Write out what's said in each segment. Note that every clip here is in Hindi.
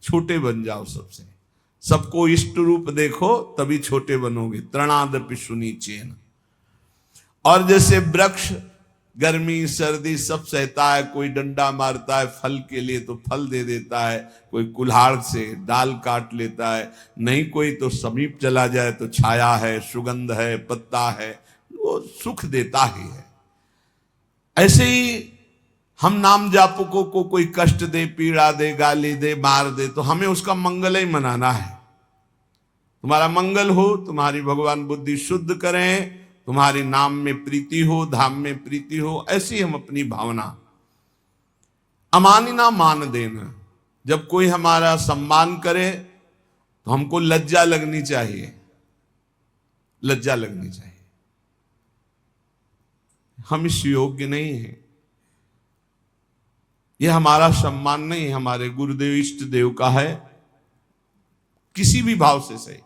छोटे बन जाओ सबसे, सबको इष्ट रूप देखो तभी छोटे बनोगे। तृणादपि सुनीचेन। और जैसे वृक्ष गर्मी सर्दी सब सहता है, कोई डंडा मारता है फल के लिए तो फल दे देता है, कोई कुल्हाड़ से डाल काट लेता है, नहीं कोई तो समीप चला जाए तो छाया है, सुगंध है, पत्ता है, वो सुख देता ही है। ऐसे ही हम नाम जापकों को कोई कष्ट दे, पीड़ा दे, गाली दे, मार दे, तो हमें उसका मंगल ही मनाना है। तुम्हारा मंगल हो, तुम्हारी भगवान बुद्धि शुद्ध करें, तुम्हारी नाम में प्रीति हो, धाम में प्रीति हो, ऐसी हम अपनी भावना। अमानिना मान देना, जब कोई हमारा सम्मान करे तो हमको लज्जा लगनी चाहिए, लज्जा लगनी चाहिए। हम इस योग्य नहीं हैं, यह हमारा सम्मान नहीं, हमारे गुरुदेव इष्ट देव का है। किसी भी भाव से सही,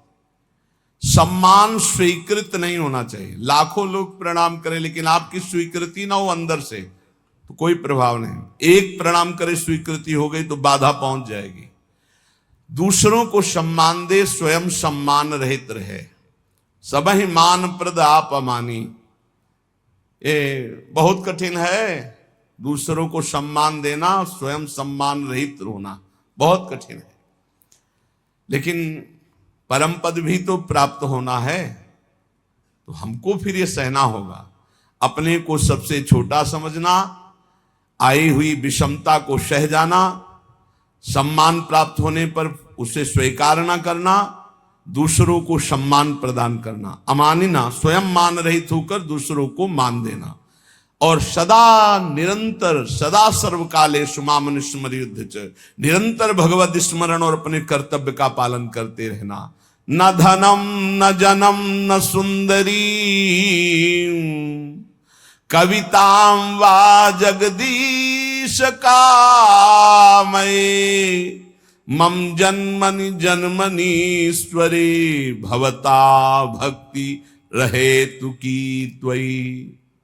सम्मान स्वीकृत नहीं होना चाहिए। लाखों लोग प्रणाम करें लेकिन आपकी स्वीकृति ना हो अंदर से तो कोई प्रभाव नहीं। एक प्रणाम करे स्वीकृति हो गई तो बाधा पहुंच जाएगी। दूसरों को सम्मान दे, स्वयं सम्मान रहित रहे। सबहि मान प्रद आप अमानी, ये बहुत कठिन है। दूसरों को सम्मान देना, स्वयं सम्मान रहित होना बहुत कठिन है। लेकिन परम पद भी तो प्राप्त होना है, तो हमको फिर ये सहना होगा। अपने को सबसे छोटा समझना, आई हुई विषमता को सह जाना, सम्मान प्राप्त होने पर उसे स्वीकार न करना, दूसरों को सम्मान प्रदान करना। अमानिना, स्वयं मान रहित होकर दूसरों को मान देना। और सदा निरंतर, सदा सर्वकाले सुमामन स्मृति च, निरंतर भगवत स्मरण और अपने कर्तव्य का पालन करते रहना। न धनम न जनम न सुंदरी कविताम वा जगदीश कामये, मम जन्मनि जन्मनीश्वरे भवता भक्ति रहे तु की त्वयि।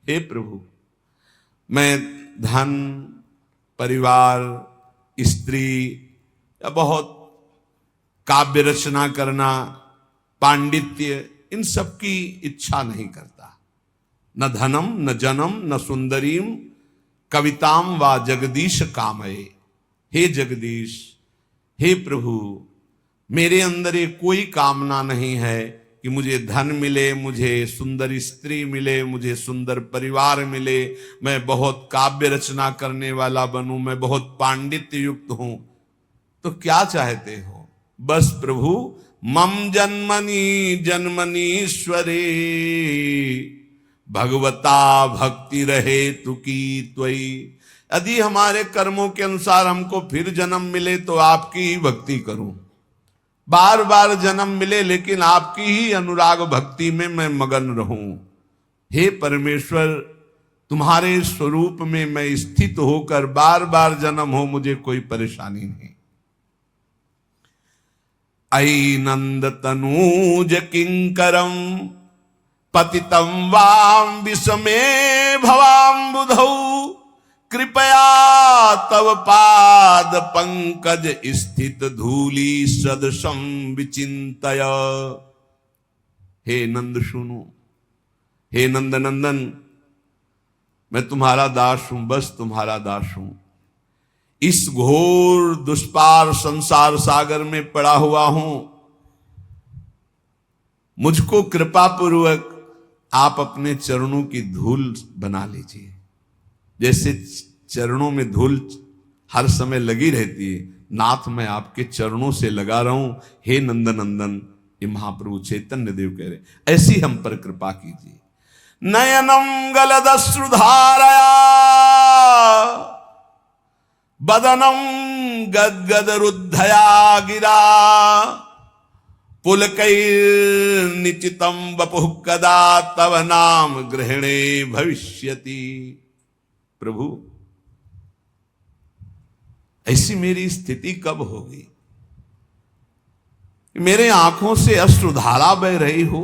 हे प्रभु, मैं धन, परिवार, स्त्री या बहुत काव्य रचना करना, पांडित्य, इन सब की इच्छा नहीं करता। न धनम न जनम न सुंदरीम कविताम वा जगदीश कामये। हे जगदीश, हे प्रभु, मेरे अंदर ये कोई कामना नहीं है कि मुझे धन मिले, मुझे सुंदर स्त्री मिले, मुझे सुंदर परिवार मिले, मैं बहुत काव्य रचना करने वाला बनूं, मैं बहुत पांडित्य युक्त हूं। तो क्या चाहते हो? बस प्रभु, मम जन्मनि जन्मनीश्वरे भगवता भक्ति रहे तु की त्वयि। यदि हमारे कर्मों के अनुसार हमको फिर जन्म मिले तो आपकी ही भक्ति करूं। बार बार जन्म मिले लेकिन आपकी ही अनुराग भक्ति में मैं मगन रहूं। हे परमेश्वर, तुम्हारे स्वरूप में मैं स्थित होकर बार बार जन्म हो, मुझे कोई परेशानी नहीं। अयि नंद तनूज किंकरम पतितम वाम विषमे भवाम्बुधौ, कृपया तव पाद पंकज स्थित धूली सदृशम विचिंतय। हे नंद सुनो, हे नंद नंदन, मैं तुम्हारा दास हूं, बस तुम्हारा दास हूं। इस घोर दुष्पार संसार सागर में पड़ा हुआ हूं, मुझको कृपा पूर्वक आप अपने चरणों की धूल बना लीजिए। जैसे चरणों में धूल हर समय लगी रहती है, नाथ मैं आपके चरणों से लगा रहा हूं। हे नंदनंदन, ये महाप्रभु चैतन्य देव कह रहे, ऐसी हम पर कृपा कीजिए। नयनम गलदश्रुधारया बदनम गदगदरुद्धया गिरा, पुलकैर्निचितं वपुः कदा तव नाम ग्रहणे भविष्यति। प्रभु, ऐसी मेरी स्थिति कब होगी? मेरे आंखों से अश्रुधारा बह रही हो।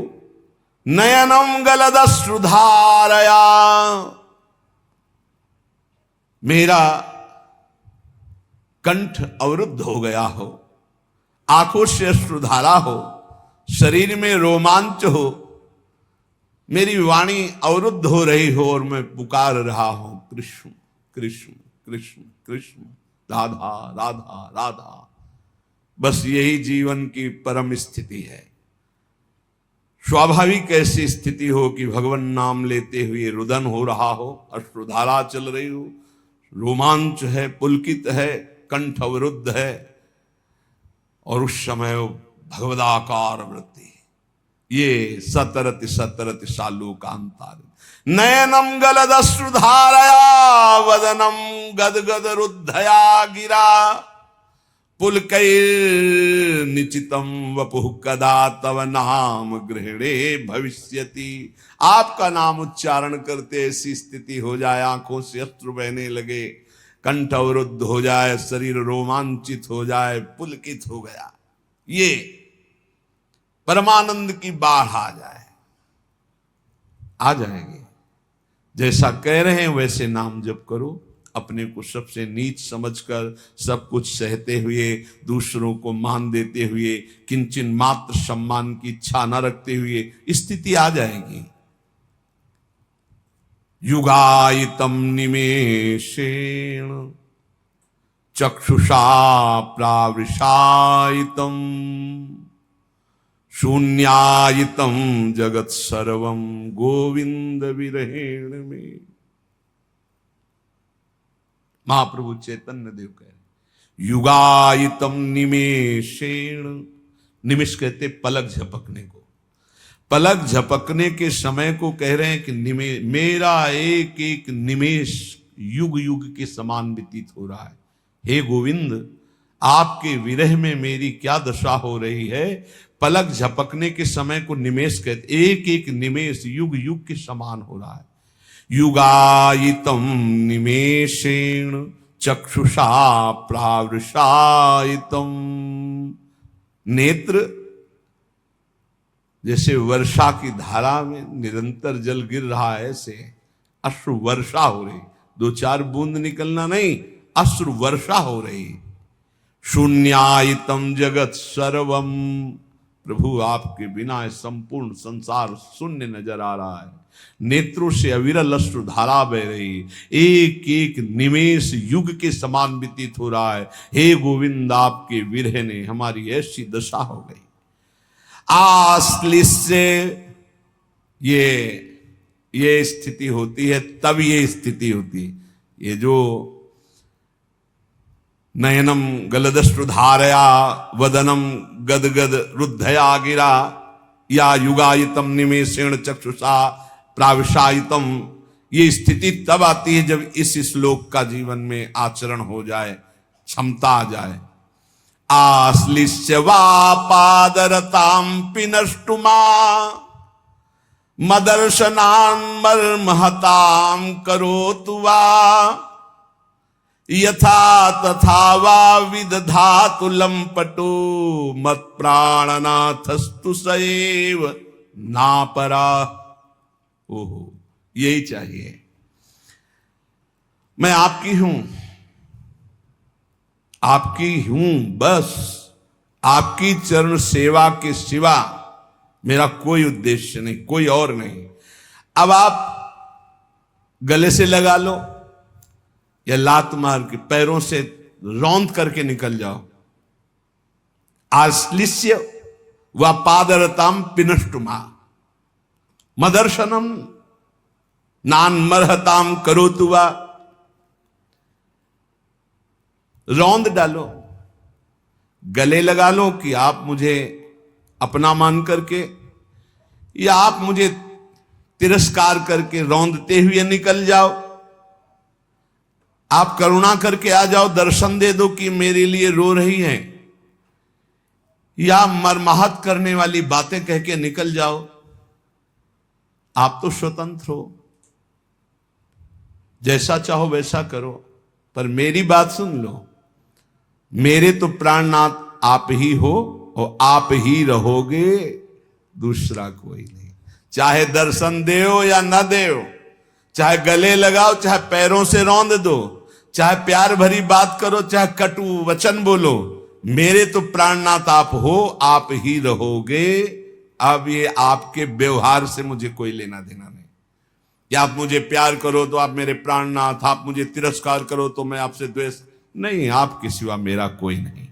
नयनम गलदश्रुधारया, मेरा कंठ अवरुद्ध हो गया हो, आंखों से अश्रुधारा हो, शरीर में रोमांच हो, मेरी वाणी अवरुद्ध हो रही हो और मैं पुकार रहा हूं कृष्ण कृष्ण कृष्ण कृष्ण, राधा राधा राधा। बस यही जीवन की परम स्थिति है। स्वाभाविक ऐसी स्थिति हो कि भगवान नाम लेते हुए रुदन हो रहा हो, अश्रुधारा चल रही हो, रोमांच है, पुलकित है, कंठ अवरुद्ध है, और उस समय भगवदाकार वृत्ति, ये सतरति सतरति शालूकांतार नयनम गलदश्रुधारया वदनम गदगद रुद्धया गिरा पुलकैर्निचितम वपुः कदा तव नाम गृहणे भविष्यति। आपका नाम उच्चारण करते ऐसी स्थिति हो जाए, आंखों से अश्रु बहने लगे, कंठ अवरुद्ध हो जाए, शरीर रोमांचित हो जाए, पुलकित हो गया, ये परमानंद की बाढ़ आ जाए, आ जाएगी। जैसा कह रहे हैं वैसे नाम जप करो, अपने को सबसे नीच समझकर, सब कुछ सहते हुए, दूसरों को मान देते हुए, किंचन मात्र सम्मान की इच्छा न रखते हुए स्थिति आ जाएगी। युगायितम निमेषेण चक्षुषा प्रावृषायितम शून्यायितम जगत सर्वम गोविंद विरहेण में। महाप्रभु चैतन्य देव कह रहे युगायितम निमेषेण, निमिष कहते पलक झपकने को, पलक झपकने के समय को कह रहे हैं कि मेरा एक एक निमेष युग युग के समान व्यतीत हो रहा है। हे गोविंद, आपके विरह में मेरी क्या दशा हो रही है। पलक झपकने के समय को निमेष कहते, एक एक निमेष युग युग के समान हो रहा है। युगायितम निमेषेण चक्षुषा प्रावृषायितम, नेत्र जैसे वर्षा की धारा में निरंतर जल गिर रहा है, ऐसे अश्रु वर्षा हो रही, दो चार बूंद निकलना नहीं, अश्रु वर्षा हो रही। शून्यायितम जगत सर्वम, प्रभु आपके बिना संपूर्ण संसार शून्य नजर आ रहा है। नेत्रों से अविरल अश्रु धारा बह रही, एक एक निमेष युग के समान व्यतीत हो रहा है। हे गोविंद, आपके विरह ने हमारी ऐसी दशा हो गई। आश्लिष्य, ये स्थिति होती है, तब ये स्थिति होती है। ये जो नयनम गलदश्रुधारया वदनम गदगद रुद्धया गिरा, या युगायितम निमेषेण चक्षुषा प्राविशायितम, ये स्थिति तब आती है जब इस श्लोक का जीवन में आचरण हो जाए, क्षमता आ जाए। आश्लिष्य वा पादरतां पिनष्टुमा मदर्शनान् मर्महतां करोतु वा यथा तथा वा विदधातु लंपटो मत प्राणनाथस्तु सएव नापरा। ओहो, यही चाहिए। मैं आपकी हूं, आपकी हूं, बस आपकी चरण सेवा के सिवा मेरा कोई उद्देश्य नहीं, कोई और नहीं। अब आप गले से लगा लो या लात मार के पैरों से रौंद करके निकल जाओ। आश्लिष्य व पादरताम पिनष्टुमा मदर्शनम नान्मर्हताम करोतु वा, रौंद डालो, गले लगा लो कि आप मुझे अपना मान करके, या आप मुझे तिरस्कार करके रौंदते हुए निकल जाओ। आप करुणा करके आ जाओ, दर्शन दे दो कि मेरे लिए रो रही हैं, या मरमाहत करने वाली बातें कह के निकल जाओ। आप तो स्वतंत्र हो, जैसा चाहो वैसा करो, पर मेरी बात सुन लो। मेरे तो प्राणनाथ आप ही हो और आप ही रहोगे, दूसरा कोई नहीं। चाहे दर्शन देओ या न देओ, चाहे गले लगाओ, चाहे पैरों से रौंद दो, चाहे प्यार भरी बात करो, चाहे कटु वचन बोलो, मेरे तो प्राणनाथ आप हो, आप ही रहोगे। अब ये आपके व्यवहार से मुझे कोई लेना देना नहीं कि आप मुझे प्यार करो तो आप मेरे प्राणनाथ, आप मुझे तिरस्कार करो तो मैं आपसे द्वेष नहीं, आपके सिवा मेरा कोई नहीं।